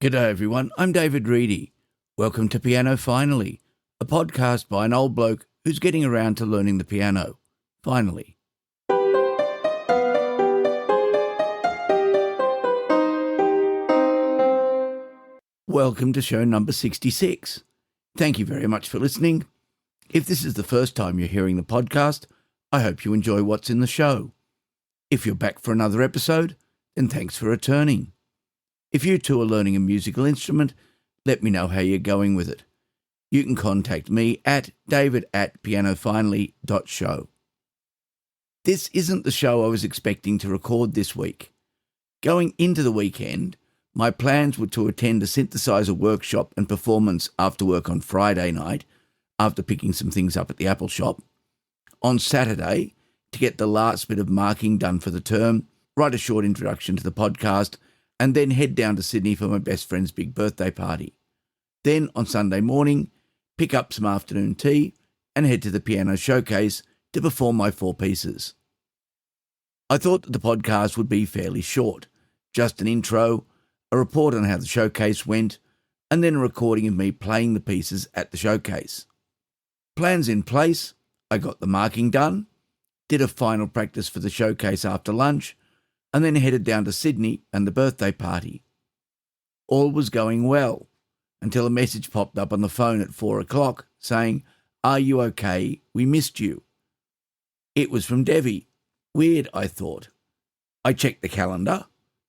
G'day everyone, I'm David Reedy. Welcome to Piano Finally, a podcast by an old bloke who's getting around to learning the piano. Finally. Welcome to show number 66. Thank you very much for listening. If this is the first time you're hearing the podcast, I hope you enjoy what's in the show. If you're back for another episode, then thanks for returning. If you too are learning a musical instrument, let me know how you're going with it. You can contact me at david@pianofinally.show. This isn't the show I was expecting to record this week. Going into the weekend, my plans were to attend a synthesizer workshop and performance after work on Friday night, after picking some things up at the Apple shop. On Saturday, to get the last bit of marking done for the term, write a short introduction to the podcast, and then head down to Sydney for my best friend's big birthday party. Then, on Sunday morning, pick up some afternoon tea and head to the piano showcase to perform my 4 pieces. I thought that the podcast would be fairly short, just an intro, a report on how the showcase went, and then a recording of me playing the pieces at the showcase. Plans in place, I got the marking done, did a final practice for the showcase after lunch, and then headed down to Sydney and the birthday party. All was going well, until a message popped up on the phone at 4 o'clock saying, "Are you okay? We missed you." It was from Devi. Weird, I thought. I checked the calendar.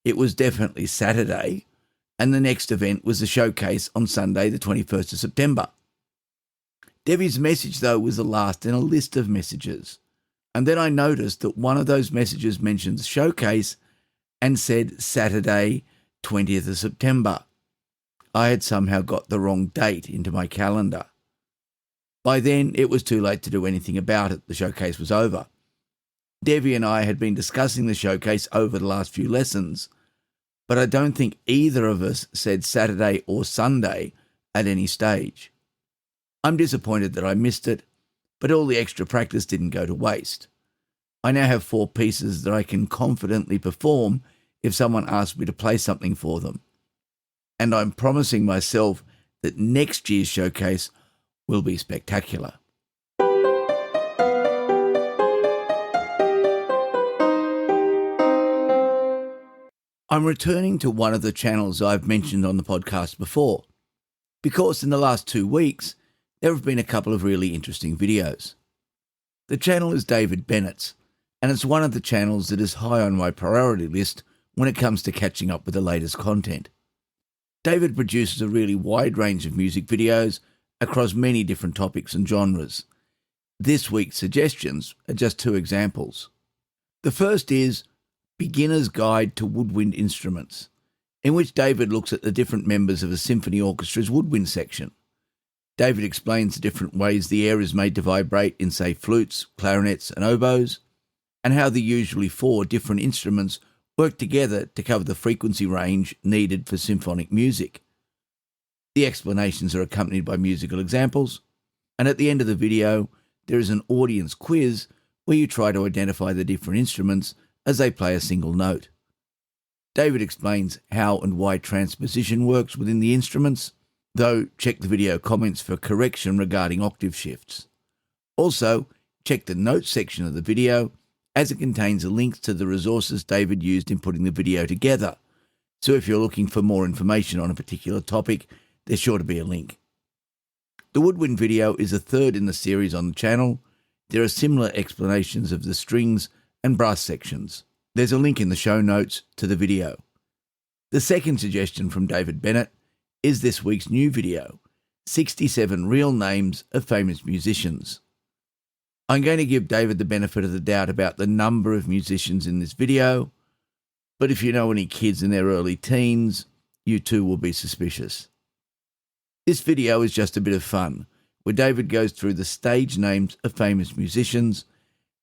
It was definitely Saturday, and the next event was the showcase on Sunday, the 21st of September. Devi's message, though, was the last in a list of messages. And then I noticed that one of those messages mentioned the showcase and said Saturday, 20th of September. I had somehow got the wrong date into my calendar. By then, it was too late to do anything about it. The showcase was over. Devi and I had been discussing the showcase over the last few lessons, but I don't think either of us said Saturday or Sunday at any stage. I'm disappointed that I missed it, but all the extra practice didn't go to waste. I now have 4 pieces that I can confidently perform if someone asks me to play something for them. And I'm promising myself that next year's showcase will be spectacular. I'm returning to one of the channels I've mentioned on the podcast before, because in the last 2 weeks, there have been a couple of really interesting videos. The channel is David Bennett's, and it's one of the channels that is high on my priority list when it comes to catching up with the latest content. David produces a really wide range of music videos across many different topics and genres. This week's suggestions are just 2 examples. The first is Beginner's Guide to Woodwind Instruments, in which David looks at the different members of a symphony orchestra's woodwind section. David explains the different ways the air is made to vibrate in, say, flutes, clarinets and oboes, and how the usually 4 different instruments work together to cover the frequency range needed for symphonic music. The explanations are accompanied by musical examples, and at the end of the video, there is an audience quiz where you try to identify the different instruments as they play a single note. David explains how and why transposition works within the instruments, though check the video comments for correction regarding octave shifts. Also, check the notes section of the video, as it contains links to the resources David used in putting the video together. So if you're looking for more information on a particular topic, there's sure to be a link. The woodwind video is the 3rd in the series on the channel. There are similar explanations of the strings and brass sections. There's a link in the show notes to the video. The second suggestion from David Bennett is this week's new video, 67 Real Names of Famous Musicians. I'm going to give David the benefit of the doubt about the number of musicians in this video, but if you know any kids in their early teens, you too will be suspicious. This video is just a bit of fun, where David goes through the stage names of famous musicians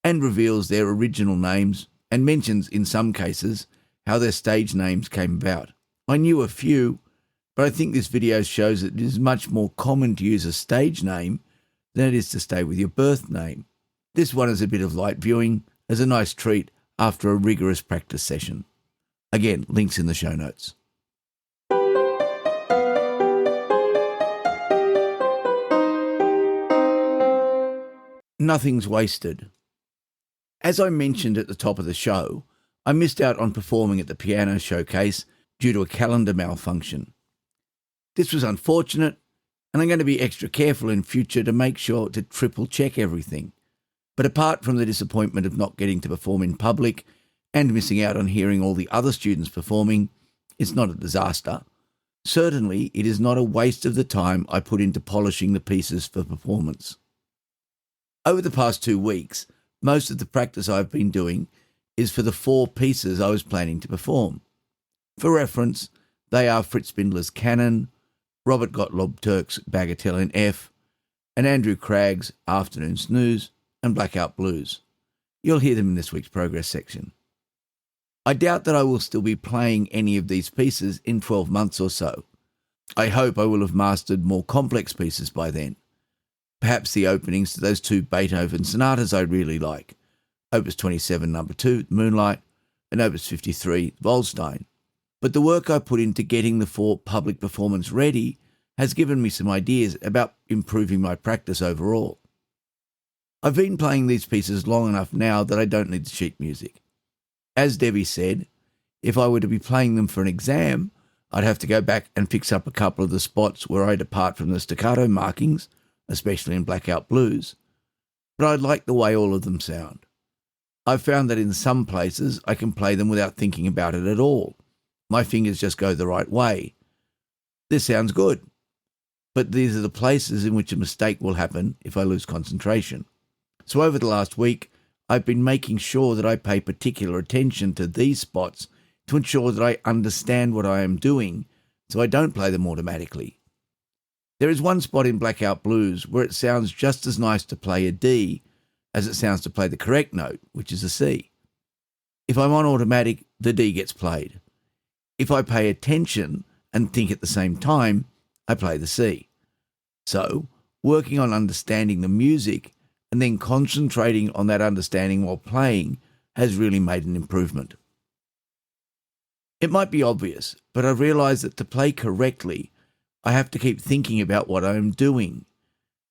and reveals their original names and mentions, in some cases, how their stage names came about. I knew a few, but I think this video shows that it is much more common to use a stage name than it is to stay with your birth name. This one is a bit of light viewing as a nice treat after a rigorous practice session. Again, links in the show notes. Nothing's wasted. As I mentioned at the top of the show, I missed out on performing at the piano showcase due to a calendar malfunction. This was unfortunate, and I'm going to be extra careful in future to make sure to triple check everything. But apart from the disappointment of not getting to perform in public and missing out on hearing all the other students performing, it's not a disaster. Certainly, it is not a waste of the time I put into polishing the pieces for performance. Over the past 2 weeks, most of the practice I've been doing is for the 4 pieces I was planning to perform. For reference, they are Fritz Spindler's Canon, Robert Gottlob Türk's Bagatelle in F, and Andrew Craggs' Afternoon Snooze and Blackout Blues. You'll hear them in this week's progress section. I doubt that I will still be playing any of these pieces in 12 months or so. I hope I will have mastered more complex pieces by then. Perhaps the openings to those 2 Beethoven sonatas I really like, Opus 27 No. 2, Moonlight, and Opus 53, Wollstein. But the work I put into getting the 4 public performance ready has given me some ideas about improving my practice overall. I've been playing these pieces long enough now that I don't need the sheet music. As Devi said, if I were to be playing them for an exam, I'd have to go back and fix up a couple of the spots where I depart from the staccato markings, especially in Blackout Blues, but I like the way all of them sound. I've found that in some places I can play them without thinking about it at all. My fingers just go the right way. This sounds good, but these are the places in which a mistake will happen if I lose concentration. So over the last week, I've been making sure that I pay particular attention to these spots to ensure that I understand what I am doing so I don't play them automatically. There is one spot in Blackout Blues where it sounds just as nice to play a D as it sounds to play the correct note, which is a C. If I'm on automatic, the D gets played. If I pay attention and think at the same time, I play the C. So, working on understanding the music and then concentrating on that understanding while playing has really made an improvement. It might be obvious, but I realise that to play correctly, I have to keep thinking about what I am doing.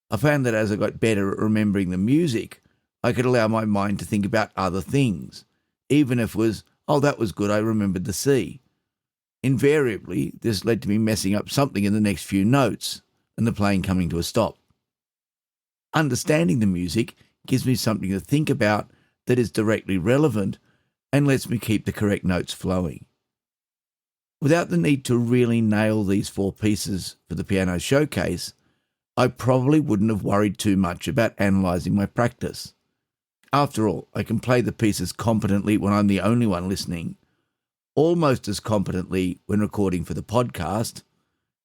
I found that as I got better at remembering the music, I could allow my mind to think about other things, even if it was, oh, that was good, I remembered the C. Invariably, this led to me messing up something in the next few notes and the playing coming to a stop. Understanding the music gives me something to think about that is directly relevant and lets me keep the correct notes flowing. Without the need to really nail these 4 pieces for the piano showcase, I probably wouldn't have worried too much about analysing my practice. After all, I can play the pieces competently when I'm the only one listening, almost as competently when recording for the podcast,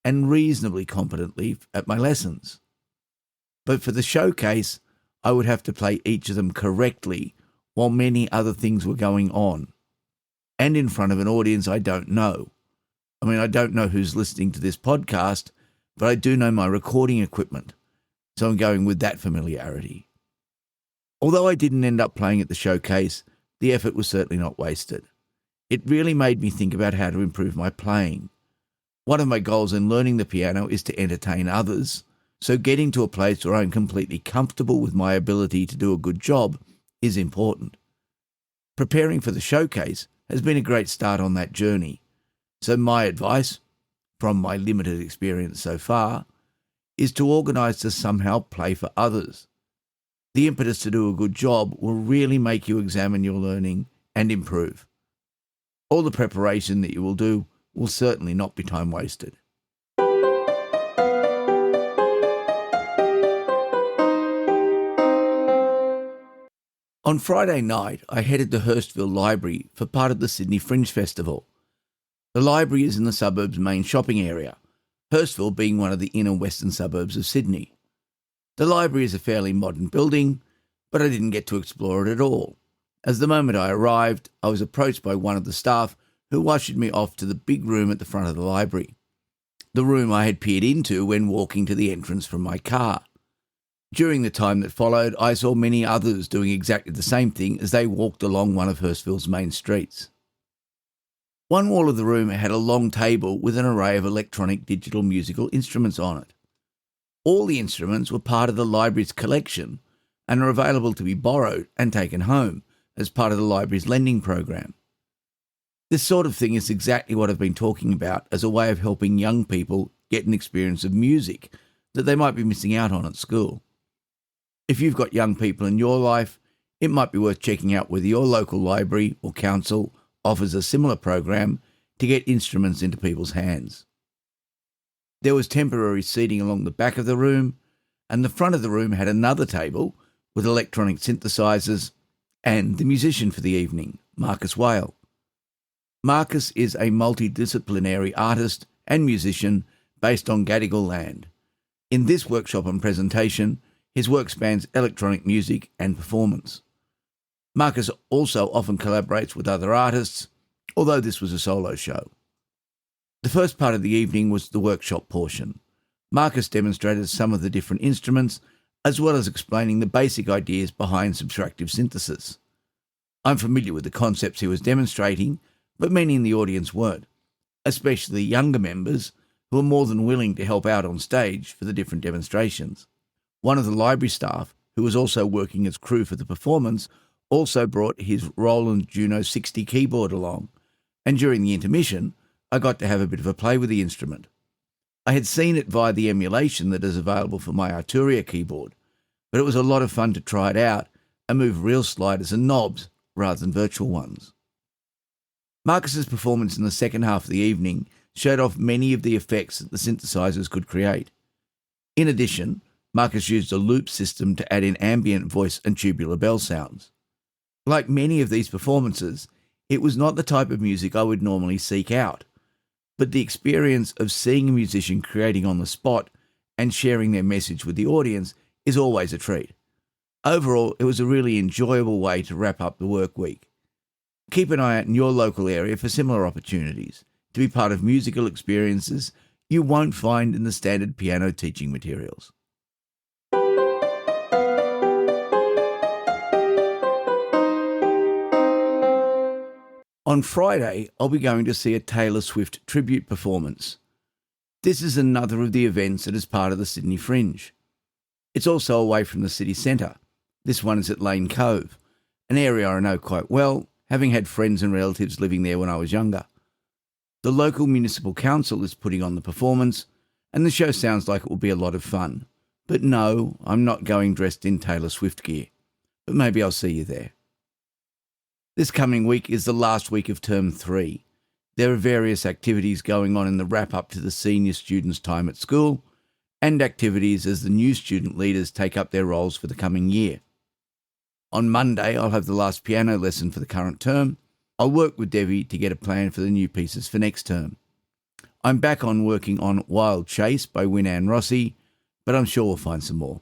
and reasonably competently at my lessons. But for the showcase, I would have to play each of them correctly while many other things were going on, and in front of an audience I don't know. I don't know who's listening to this podcast, but I do know my recording equipment, so I'm going with that familiarity. Although I didn't end up playing at the showcase, the effort was certainly not wasted. It really made me think about how to improve my playing. One of my goals in learning the piano is to entertain others, so getting to a place where I'm completely comfortable with my ability to do a good job is important. Preparing for the showcase has been a great start on that journey, so my advice, from my limited experience so far, is to organise to somehow play for others. The impetus to do a good job will really make you examine your learning and improve. All the preparation that you will do will certainly not be time wasted. On Friday night, I headed to Hurstville Library for part of the Sydney Fringe Festival. The library is in the suburb's main shopping area, Hurstville being one of the inner western suburbs of Sydney. The library is a fairly modern building, but I didn't get to explore it at all, as the moment I arrived, I was approached by one of the staff who ushered me off to the big room at the front of the library, the room I had peered into when walking to the entrance from my car. During the time that followed, I saw many others doing exactly the same thing as they walked along one of Hurstville's main streets. One wall of the room had a long table with an array of electronic digital musical instruments on it. All the instruments were part of the library's collection, and are available to be borrowed and taken home as part of the library's lending program. This sort of thing is exactly what I've been talking about as a way of helping young people get an experience of music that they might be missing out on at school. If you've got young people in your life, it might be worth checking out whether your local library or council offers a similar program to get instruments into people's hands. There was temporary seating along the back of the room, and the front of the room had another table with electronic synthesizers and the musician for the evening, Marcus Whale. Marcus is a multidisciplinary artist and musician based on Gadigal land. In this workshop and presentation, his work spans electronic music and performance. Marcus also often collaborates with other artists, although this was a solo show. The first part of the evening was the workshop portion. Marcus demonstrated some of the different instruments, as well as explaining the basic ideas behind subtractive synthesis. I'm familiar with the concepts he was demonstrating, but many in the audience weren't, especially younger members who are more than willing to help out on stage for the different demonstrations. One of the library staff, who was also working as crew for the performance, also brought his Roland Juno 60 keyboard along, and during the intermission, I got to have a bit of a play with the instrument. I had seen it via the emulation that is available for my Arturia keyboard, but it was a lot of fun to try it out and move real sliders and knobs rather than virtual ones. Marcus's performance in the second half of the evening showed off many of the effects that the synthesizers could create. In addition, Marcus used a loop system to add in ambient voice and tubular bell sounds. Like many of these performances, it was not the type of music I would normally seek out, but the experience of seeing a musician creating on the spot and sharing their message with the audience is always a treat. Overall, it was a really enjoyable way to wrap up the work week. Keep an eye out in your local area for similar opportunities to be part of musical experiences you won't find in the standard piano teaching materials. On Friday, I'll be going to see a Taylor Swift tribute performance. This is another of the events that is part of the Sydney Fringe. It's also away from the city centre. This one is at Lane Cove, an area I know quite well, having had friends and relatives living there when I was younger. The local municipal council is putting on the performance, and the show sounds like it will be a lot of fun. But no, I'm not going dressed in Taylor Swift gear. But maybe I'll see you there. This coming week is the last week of Term 3. There are various activities going on in the wrap-up to the senior students' time at school, and activities as the new student leaders take up their roles for the coming year. On Monday, I'll have the last piano lesson for the current term. I'll work with Devi to get a plan for the new pieces for next term. I'm back on working on Wild Chase by Win-Anne Rossi, but I'm sure we'll find some more.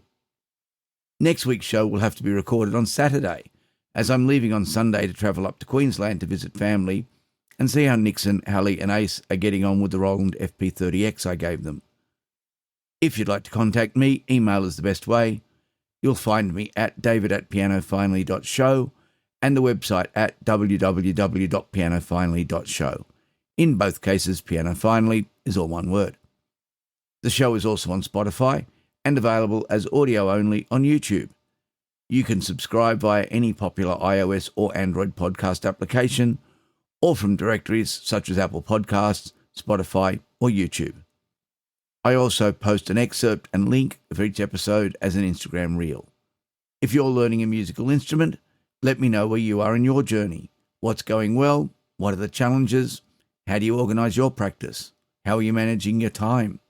Next week's show will have to be recorded on Saturday, as I'm leaving on Sunday to travel up to Queensland to visit family and see how Nixon, Hallie and Ace are getting on with the Roland FP30X I gave them. If you'd like to contact me, email is the best way. You'll find me at david@pianofinally.show and the website at www.pianofinally.show. In both cases, Piano Finally is all one word. The show is also on Spotify and available as audio only on YouTube. You can subscribe via any popular iOS or Android podcast application, or from directories such as Apple Podcasts, Spotify, or YouTube. I also post an excerpt and link of each episode as an Instagram reel. If you're learning a musical instrument, let me know where you are in your journey. What's going well? What are the challenges? How do you organise your practice? How are you managing your time?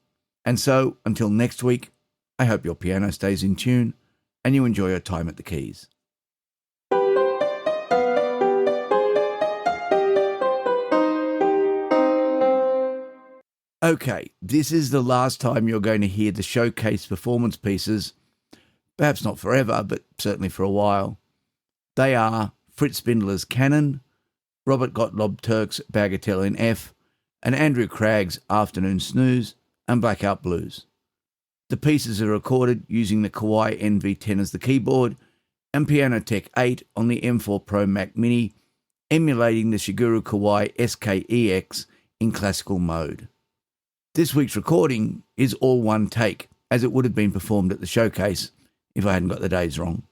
And so, until next week, I hope your piano stays in tune and you enjoy your time at the keys. Okay, this is the last time you're going to hear the showcase performance pieces, perhaps not forever, but certainly for a while. They are Fritz Spindler's Canon, Robert Gottlob Türk's Bagatelle in F, and Andrew Craggs' Afternoon Snooze and Blackout Blues. The pieces are recorded using the Kawai NV10 as the keyboard and Piano Tech 8 on the M4 Pro Mac Mini, emulating the Shigeru Kawai SKEX in classical mode. This week's recording is all one take, as it would have been performed at the showcase if I hadn't got the days wrong.